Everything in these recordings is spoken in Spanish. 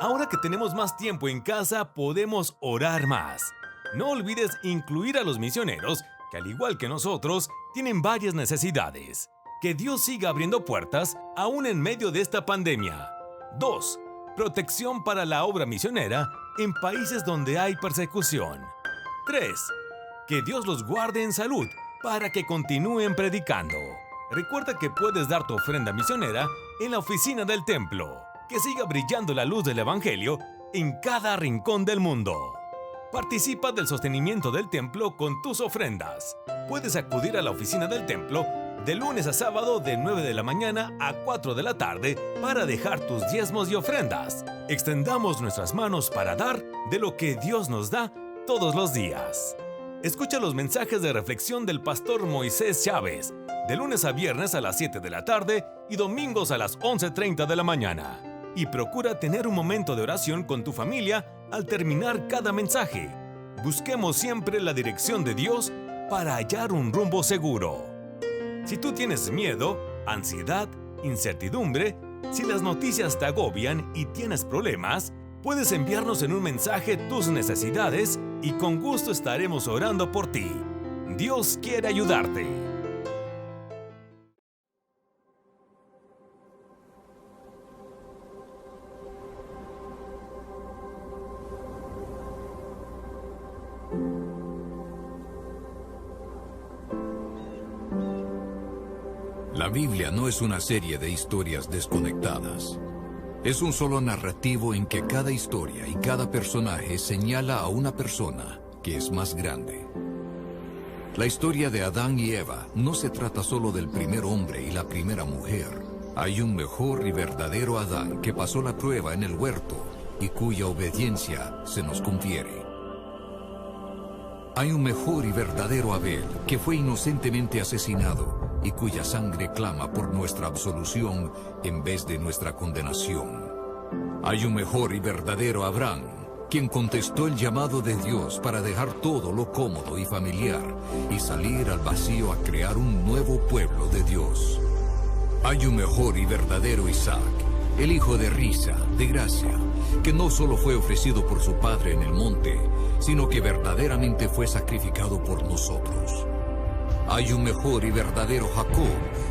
Ahora que tenemos más tiempo en casa, podemos orar más. No olvides incluir a los misioneros, que al igual que nosotros, tienen varias necesidades. Que Dios siga abriendo puertas, aún en medio de esta pandemia. 2. Protección para la obra misionera en países donde hay persecución. 3. Que Dios los guarde en salud para que continúen predicando. Recuerda que puedes dar tu ofrenda misionera en la oficina del templo. Que siga brillando la luz del Evangelio en cada rincón del mundo. Participa del sostenimiento del templo con tus ofrendas. Puedes acudir a la oficina del templo de lunes a sábado de 9 de la mañana a 4 de la tarde para dejar tus diezmos y ofrendas. Extendamos nuestras manos para dar de lo que Dios nos da todos los días. Escucha los mensajes de reflexión del pastor Moisés Chávez, de lunes a viernes a las 7 de la tarde y domingos a las 11:30 de la mañana. Y procura tener un momento de oración con tu familia al terminar cada mensaje. Busquemos siempre la dirección de Dios para hallar un rumbo seguro. Si tú tienes miedo, ansiedad, incertidumbre, si las noticias te agobian y tienes problemas, puedes enviarnos en un mensaje tus necesidades y con gusto estaremos orando por ti. Dios quiere ayudarte. La Biblia no es una serie de historias desconectadas. Es un solo narrativo en que cada historia y cada personaje señala a una persona que es más grande. La historia de Adán y Eva no se trata solo del primer hombre y la primera mujer. Hay un mejor y verdadero Adán que pasó la prueba en el huerto y cuya obediencia se nos confiere. Hay un mejor y verdadero Abel que fue inocentemente asesinado y cuya sangre clama por nuestra absolución en vez de nuestra condenación. Hay un mejor y verdadero Abraham, quien contestó el llamado de Dios para dejar todo lo cómodo y familiar y salir al vacío a crear un nuevo pueblo de Dios. Hay un mejor y verdadero Isaac, el hijo de risa, de gracia, que no solo fue ofrecido por su padre en el monte, sino que verdaderamente fue sacrificado por nosotros. Hay un mejor y verdadero Jacob,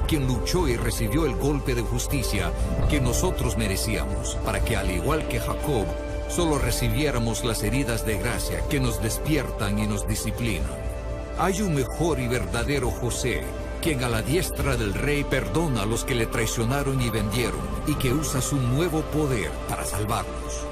quien luchó y recibió el golpe de justicia que nosotros merecíamos, para que al igual que Jacob, solo recibiéramos las heridas de gracia que nos despiertan y nos disciplinan. Hay un mejor y verdadero José, quien a la diestra del rey perdona a los que le traicionaron y vendieron, y que usa su nuevo poder para salvarlos.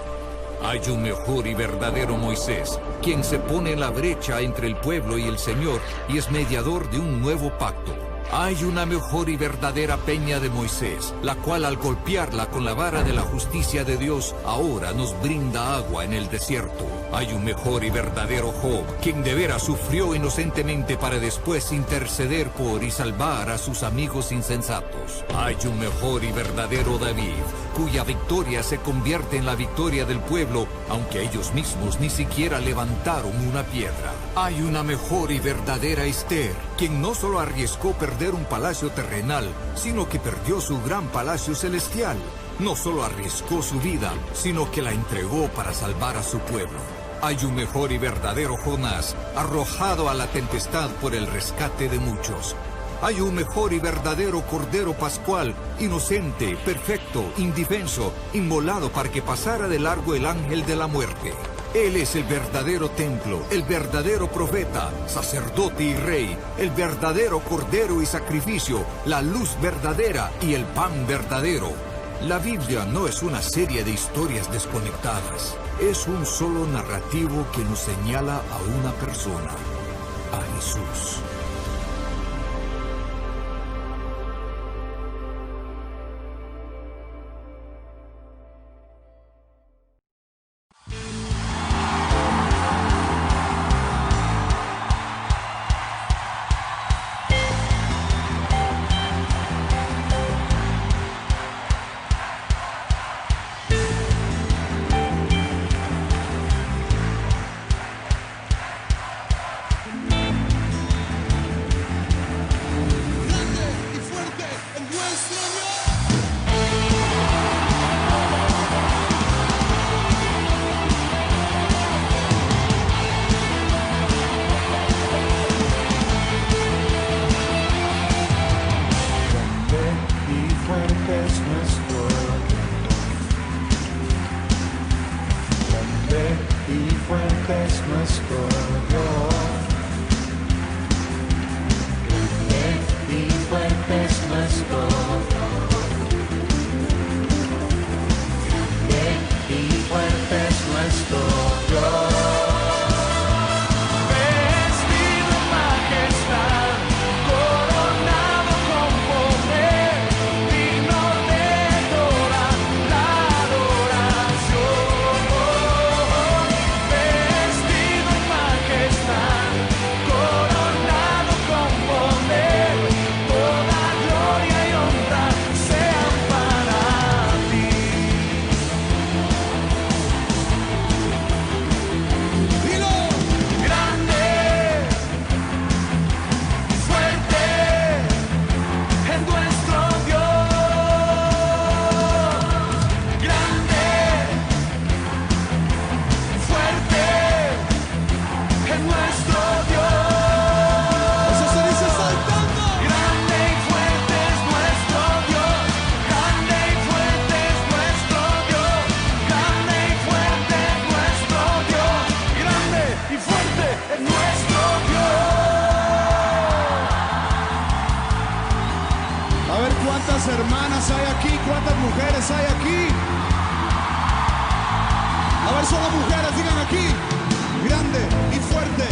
Hay un mejor y verdadero Moisés, quien se pone en la brecha entre el pueblo y el Señor y es mediador de un nuevo pacto. Hay una mejor y verdadera peña de Moisés, la cual al golpearla con la vara de la justicia de Dios, ahora nos brinda agua en el desierto. Hay un mejor y verdadero Job, quien de veras sufrió inocentemente para después interceder por y salvar a sus amigos insensatos. Hay un mejor y verdadero David, cuya victoria se convierte en la victoria del pueblo, aunque ellos mismos ni siquiera levantaron una piedra. Hay una mejor y verdadera Esther, quien no solo arriesgó perder un palacio terrenal, sino que perdió su gran palacio celestial. No solo arriesgó su vida, sino que la entregó para salvar a su pueblo. Hay un mejor y verdadero Jonás, arrojado a la tempestad por el rescate de muchos. Hay un mejor y verdadero Cordero Pascual, inocente, perfecto, indefenso, inmolado para que pasara de largo el ángel de la muerte. Él es el verdadero templo, el verdadero profeta, sacerdote y rey, el verdadero cordero y sacrificio, la luz verdadera y el pan verdadero. La Biblia no es una serie de historias desconectadas, es un solo narrativo que nos señala a una persona, a Jesús. fuerte es nuestro Dios. Grande y fuerte es nuestro Dios. Grande y fuerte es nuestro Dios. ¿Cuántas hermanas hay aquí? ¿Cuántas mujeres hay aquí? A ver, solo mujeres, digan aquí. Grande y fuerte.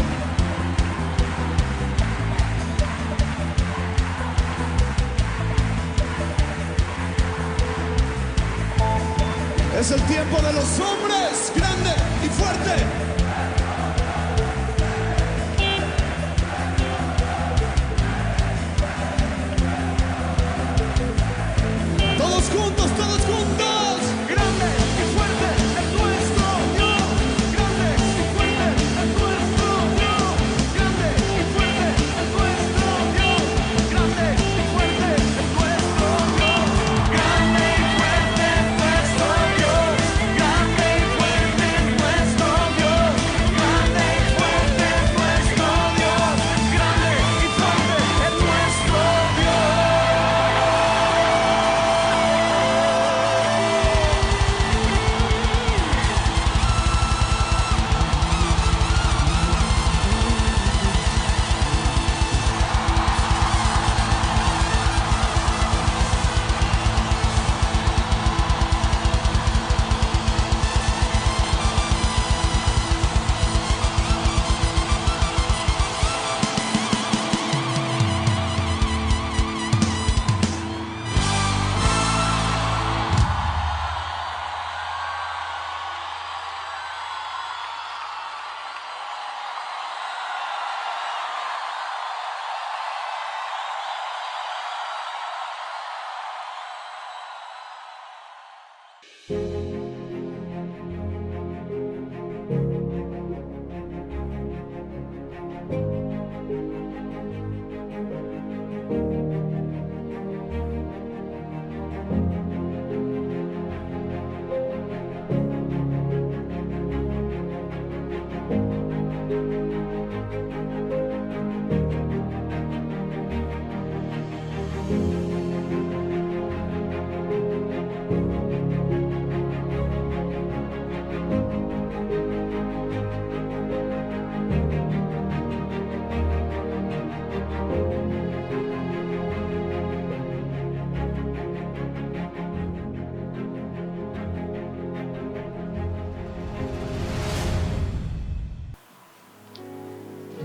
Es el tiempo de los hombres. Grande y fuerte. Todos juntos, grande y fuerte es nuestro Dios, grande y fuerte es nuestro Dios, grande y fuerte es nuestro Dios, grande y fuerte es nuestro Dios, grande y fuerte es nuestro Dios, grande y fuerte es nuestro Dios, grande y fuerte es nuestro Dios, grande y fuerte es nuestro Dios.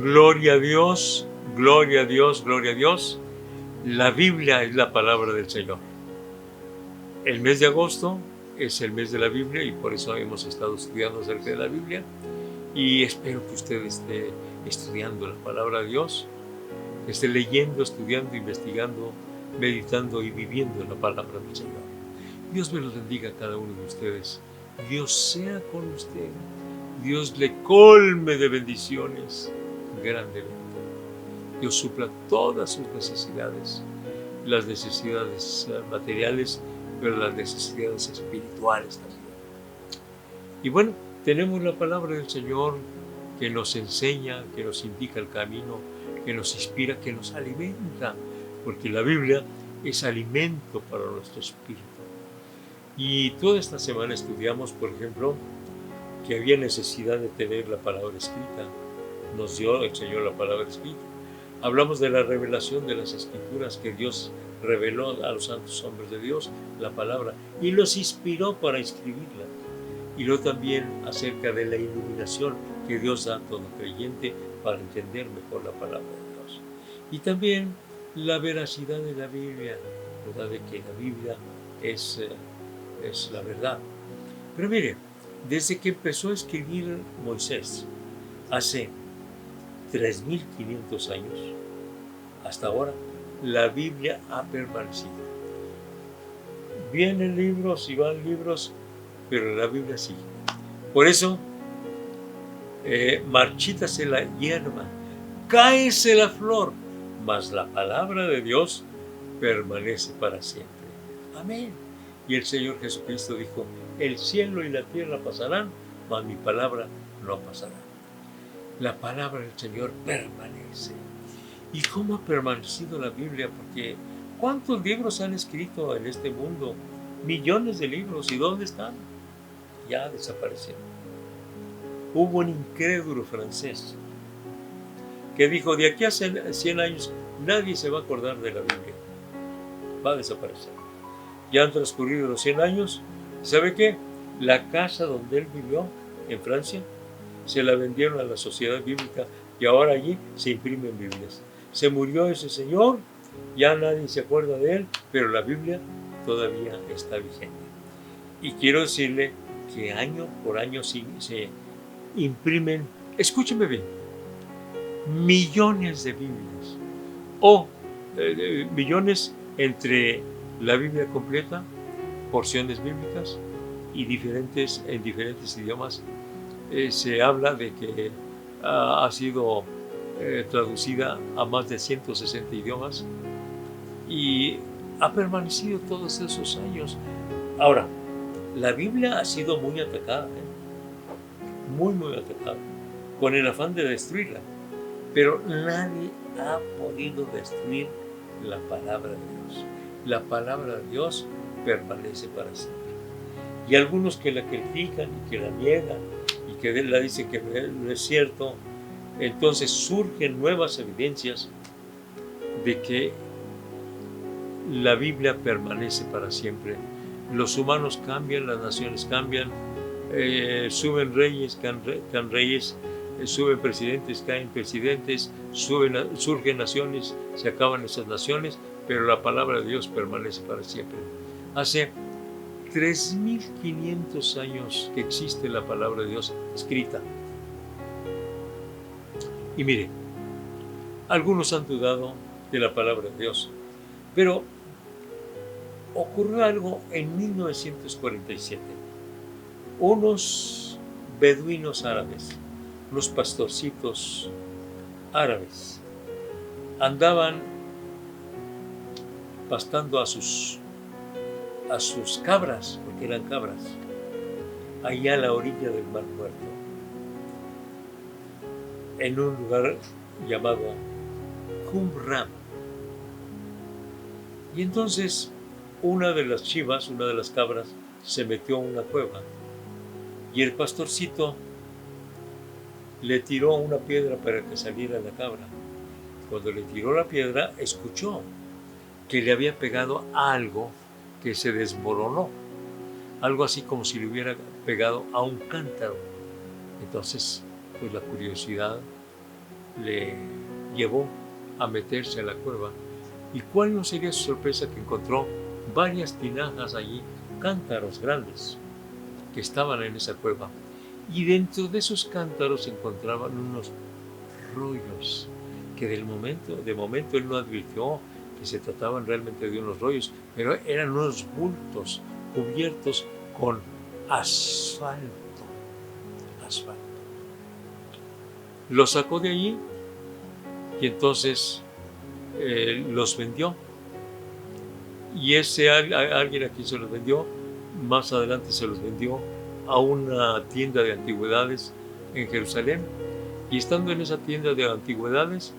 Gloria a Dios, gloria a Dios, gloria a Dios. La Biblia es la palabra del Señor. El mes de agosto es el mes de la Biblia y por eso hemos estado estudiando acerca de la Biblia. Y espero que usted esté estudiando la palabra de Dios, que esté leyendo, estudiando, investigando, meditando y viviendo la palabra del Señor. Dios me los bendiga a cada uno de ustedes. Dios sea con usted. Dios le colme de bendiciones grandemente. Dios supla todas sus necesidades, las necesidades materiales, pero las necesidades espirituales también. Y bueno, tenemos la palabra del Señor que nos enseña, que nos indica el camino, que nos inspira, que nos alimenta, porque la Biblia es alimento para nuestro espíritu. Y toda esta semana estudiamos, por ejemplo, que había necesidad de tener la palabra escrita. Nos dio el Señor la palabra escrita. Hablamos de la revelación de las Escrituras, que Dios reveló a los santos hombres de Dios la palabra y los inspiró para escribirla. Y luego también acerca de la iluminación que Dios da a todo creyente para entender mejor la palabra de Dios. Y también la veracidad de la Biblia, ¿verdad? De que la Biblia es la verdad. Pero mire, desde que empezó a escribir Moisés, hace 3.500 años, hasta ahora, la Biblia ha permanecido. Vienen libros y van libros, pero la Biblia sigue. Por eso, marchítase la hierba, cáese la flor, mas la palabra de Dios permanece para siempre. Amén. Y el Señor Jesucristo dijo, el cielo y la tierra pasarán, mas mi palabra no pasará. La palabra del Señor permanece. ¿Y cómo ha permanecido la Biblia? Porque ¿cuántos libros se han escrito en este mundo? Millones de libros. ¿Y dónde están? Ya desaparecieron. Hubo un incrédulo francés que dijo, de aquí a 100 años nadie se va a acordar de la Biblia. Va a desaparecer. Ya han transcurrido los 100 años. ¿Sabe qué? La casa donde él vivió, en Francia, se la vendieron a la Sociedad Bíblica y ahora allí se imprimen Biblias. Se murió ese señor, ya nadie se acuerda de él, pero la Biblia todavía está vigente. Y quiero decirle que año por año se imprimen, escúcheme bien, millones de Biblias, o millones entre la Biblia completa, porciones bíblicas y en diferentes idiomas. Se habla de que ha sido traducida a más de 160 idiomas y ha permanecido todos esos años. Ahora, la Biblia ha sido muy atacada, muy atacada, con el afán de destruirla, pero nadie ha podido destruir la palabra de Dios. La palabra de Dios permanece para siempre. Y algunos que la critican y que la niegan y que la dicen que no es cierto, entonces surgen nuevas evidencias de que la Biblia permanece para siempre. Los humanos cambian, las naciones cambian, suben reyes, caen reyes, suben presidentes, caen presidentes, surgen naciones, se acaban esas naciones, pero la palabra de Dios permanece para siempre. Hace 3.500 años que existe la palabra de Dios escrita. Y mire, algunos han dudado de la palabra de Dios, pero ocurrió algo en 1947. Unos beduinos árabes, unos pastorcitos árabes, andaban pastando a sus cabras, porque eran cabras, allá a la orilla del Mar Muerto, en un lugar llamado Qumran. Y entonces una de las chivas, una de las cabras, se metió a una cueva y el pastorcito le tiró una piedra para que saliera la cabra. Cuando le tiró la piedra, escuchó que le había pegado algo que se desmoronó, algo así como si le hubiera pegado a un cántaro. Entonces, pues la curiosidad le llevó a meterse a la cueva. ¿Y cuál no sería su sorpresa que encontró varias tinajas allí, cántaros grandes que estaban en esa cueva? Y dentro de esos cántaros se encontraban unos rollos que de momento él no advirtió que se trataban realmente de unos rollos, pero eran unos bultos cubiertos con asfalto. Los sacó de allí y entonces los vendió. Y ese alguien a quien se los vendió, más adelante se los vendió a una tienda de antigüedades en Jerusalén. Y estando en esa tienda de antigüedades,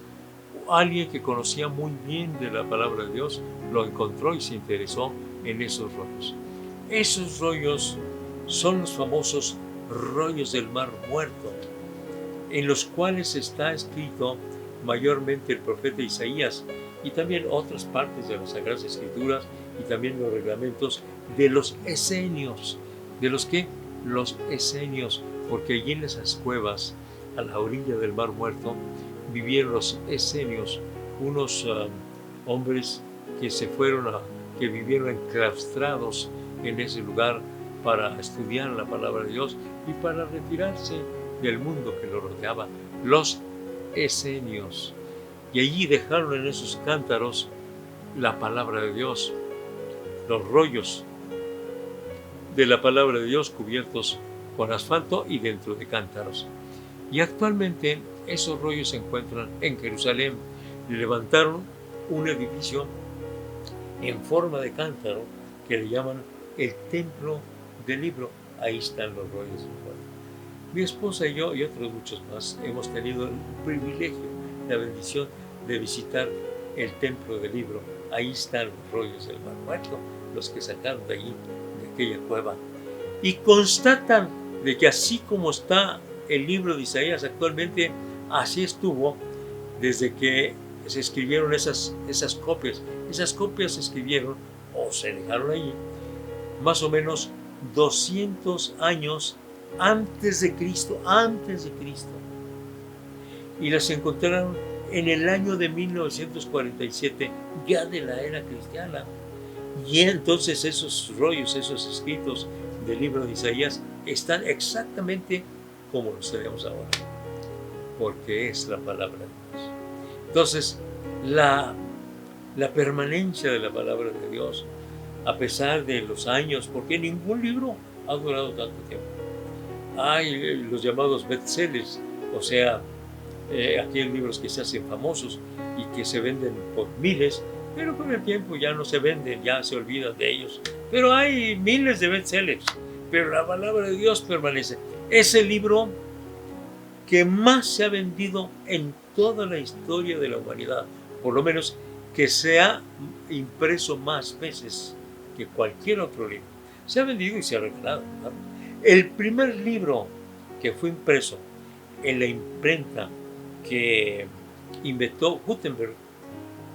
alguien que conocía muy bien de la palabra de Dios lo encontró y se interesó en esos rollos. Esos rollos son los famosos rollos del Mar Muerto, en los cuales está escrito mayormente el profeta Isaías y también otras partes de las Sagradas Escrituras y también los reglamentos de los esenios. ¿De los qué? Los esenios, porque allí en esas cuevas, a la orilla del Mar Muerto, vivieron los esenios, unos hombres que vivieron enclaustrados en ese lugar para estudiar la palabra de Dios y para retirarse del mundo que lo rodeaba, los esenios. Y allí dejaron en esos cántaros la palabra de Dios, los rollos de la palabra de Dios cubiertos con asfalto y dentro de cántaros. Y actualmente esos rollos se encuentran en Jerusalén. Levantaron un edificio en forma de cántaro que le llaman el Templo del Libro. Ahí están los rollos del muerto. Mi esposa y yo y otros muchos más hemos tenido el privilegio, la bendición de visitar el Templo del Libro. Ahí están los rollos del Mar Muerto, los que sacaron de allí, de aquella cueva, y constatan de que así como está el libro de Isaías actualmente, así estuvo desde que se escribieron esas copias. Esas copias se escribieron o se dejaron allí más o menos 200 años antes de Cristo, y las encontraron en el año de 1947, ya de la era cristiana. Y entonces esos rollos, esos escritos del libro de Isaías están exactamente como los tenemos ahora, porque es la palabra de Dios. Entonces, la permanencia de la palabra de Dios, a pesar de los años, porque ningún libro ha durado tanto tiempo. Hay los llamados bestsellers, o sea, aquellos libros que se hacen famosos y que se venden por miles, pero con el tiempo ya no se venden, ya se olvidan de ellos. Pero hay miles de bestsellers, pero la palabra de Dios permanece. Es el libro que más se ha vendido en toda la historia de la humanidad, por lo menos que se ha impreso más veces que cualquier otro libro. Se ha vendido y se ha regalado, ¿no? El primer libro que fue impreso en la imprenta que inventó Gutenberg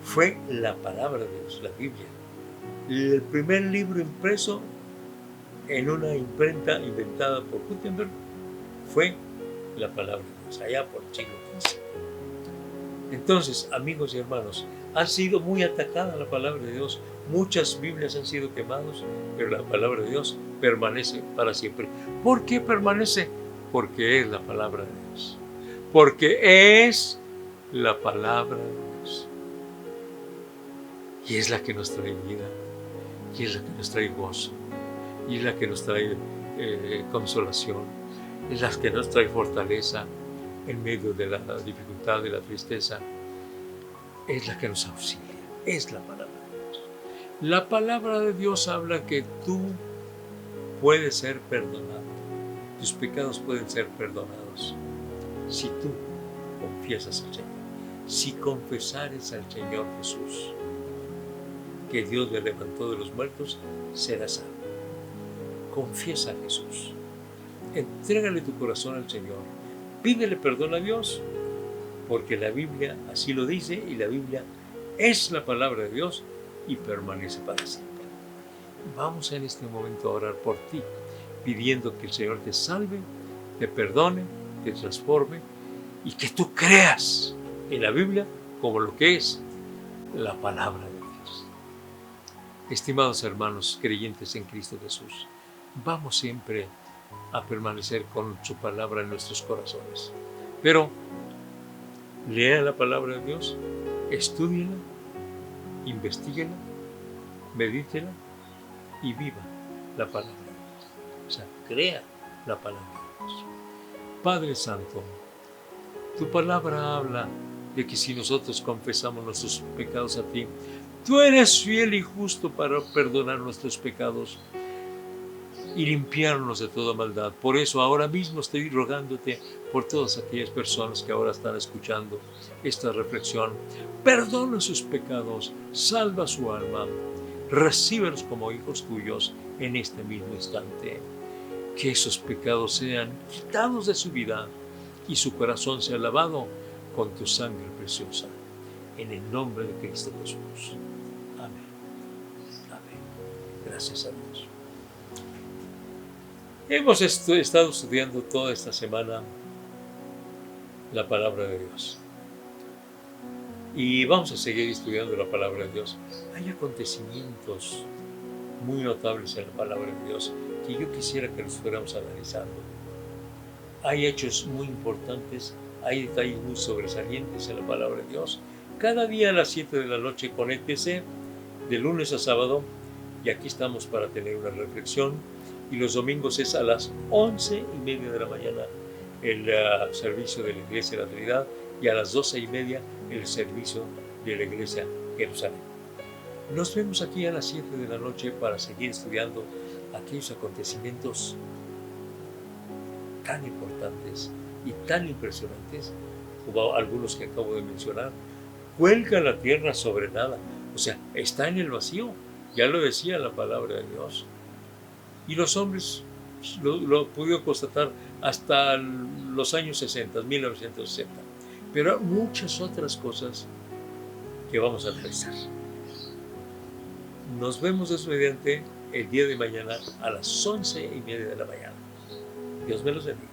fue la palabra de Dios, la Biblia. El primer libro impreso en una imprenta inventada por Gutenberg fue la palabra de Dios, allá por el siglo XV. Entonces, amigos y hermanos, ha sido muy atacada la palabra de Dios. Muchas Biblias han sido quemadas, pero la palabra de Dios permanece para siempre. ¿Por qué permanece? Porque es la palabra de Dios. Porque es la palabra de Dios. Y es la que nos trae vida, y es la que nos trae gozo, y es la que nos trae consolación, es la que nos trae fortaleza en medio de la dificultad, de la tristeza. Es la que nos auxilia, es la palabra de Dios. La palabra de Dios habla que tú puedes ser perdonado, tus pecados pueden ser perdonados si tú confiesas al Señor, si confesares al Señor Jesús, que Dios le levantó de los muertos, serás salvo. Confiesa a Jesús, entrégale tu corazón al Señor, pídele perdón a Dios, porque la Biblia así lo dice y la Biblia es la palabra de Dios y permanece para siempre. Vamos en este momento a orar por ti, pidiendo que el Señor te salve, te perdone, te transforme y que tú creas en la Biblia como lo que es la palabra de Dios. Estimados hermanos creyentes en Cristo Jesús, vamos siempre a permanecer con su palabra en nuestros corazones. Pero lea la palabra de Dios, estúdiela, investíguela, medítela y viva la palabra de Dios. O sea, crea la palabra de Dios. Padre Santo, tu palabra habla de que si nosotros confesamos nuestros pecados a ti, tú eres fiel y justo para perdonar nuestros pecados y limpiarnos de toda maldad. Por eso ahora mismo estoy rogándote por todas aquellas personas que ahora están escuchando esta reflexión. Perdona sus pecados, salva su alma, recíbelos como hijos tuyos en este mismo instante. que esos pecados sean quitados de su vida y su corazón sea lavado con tu sangre preciosa. En el nombre de Cristo Jesús. Amén. Amén. Gracias a Dios. Hemos estado estudiando toda esta semana la palabra de Dios. Y vamos a seguir estudiando la palabra de Dios. Hay acontecimientos muy notables en la palabra de Dios que yo quisiera que los fuéramos analizando. Hay hechos muy importantes, hay detalles muy sobresalientes en la palabra de Dios. Cada día a las 7 de la noche conéctese, de lunes a sábado, y aquí estamos para tener una reflexión. Y los domingos es a las 11:30 de la mañana el servicio de la Iglesia de la Trinidad, y a las 12:30 el servicio de la Iglesia Jerusalén. Nos vemos aquí a las 7 de la noche para seguir estudiando aquellos acontecimientos tan importantes y tan impresionantes como algunos que acabo de mencionar. Cuelga la tierra sobre nada, o sea, está en el vacío, ya lo decía la palabra de Dios. Y los hombres lo pudieron constatar hasta los años 60, 1960. Pero hay muchas otras cosas que vamos a analizar. Nos vemos Dios mediante el día de mañana a las 11:30 de la mañana. Dios me los bendiga.